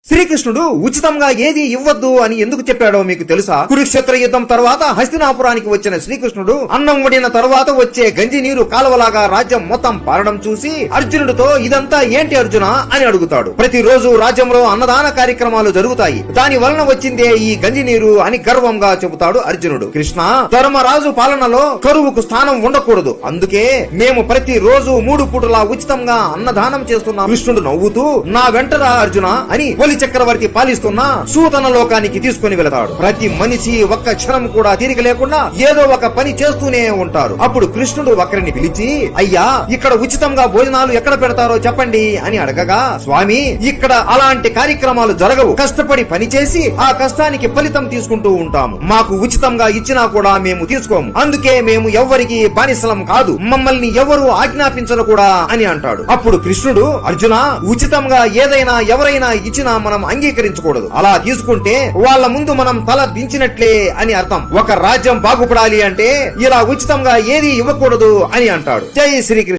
శ్రీకృష్ణుడు ఉచితంగా ఏది ఇవ్వద్దు అని ఎందుకు చెప్పాడో మీకు తెలుసా? కురుక్షేత్ర యుద్ధం తర్వాత హస్తినాపురానికి వచ్చిన శ్రీకృష్ణుడు అన్నం వండిన తర్వాత వచ్చే గంజి నీరు కాలువలాగా రాజ్యం మొత్తం పారడం చూసి అర్జునుడితో ఇదంతా ఏంటి అర్జున అని అడుగుతాడు. ప్రతిరోజు రాజ్యంలో అన్నదాన కార్యక్రమాలు జరుగుతాయి, దాని వలన వచ్చిందే ఈ గంజి నీరు అని గర్వంగా చెబుతాడు అర్జునుడు. కృష్ణ, ధర్మరాజు పాలనలో కరువుకు స్థానం ఉండకూడదు, అందుకే మేము ప్రతి రోజు 3 పూటలా ఉచితంగా అన్నదానం చేస్తున్నాం. కృష్ణుడు నవ్వుతూ నా వెంటరా అర్జున అని చక్రవర్తి పాలిస్తున్న సూతన లోకానికి తీసుకుని వెళతాడు. ప్రతి మనిషి ఒక్క క్షణం కూడా తీరిక లేకుండా ఏదో ఒక పని చేస్తూనే ఉంటారు. అప్పుడు కృష్ణుడు ఒకరిని పిలిచి, అయ్యా, ఇక్కడ ఉచితంగా భోజనాలు ఎక్కడ పెడతారో చెప్పండి అని అడగగా, స్వామి, ఇక్కడ అలాంటి కార్యక్రమాలు జరగవు, కష్టపడి పని చేసి ఆ కష్టానికి ఫలితం తీసుకుంటూ ఉంటాము, మాకు ఉచితంగా ఇచ్చినా కూడా మేము తీసుకోము, అందుకే మేము ఎవ్వరికి బానిసలం కాదు, మమ్మల్ని ఎవరు ఆజ్ఞాపించరు కూడా అని అంటాడు. అప్పుడు కృష్ణుడు, అర్జున, ఉచితంగా ఏదైనా ఎవరైనా ఇచ్చినా మనం అంగీకరించకూడదు, అలా తీసుకుంటే వాళ్ళ ముందు మనం తల దించినట్లే అని అర్థం. ఒక రాజ్యం బాగుపడాలి అంటే ఇలా ఉచితంగా ఏది ఇవ్వకూడదు అని అంటాడు. జై శ్రీకృష్ణ.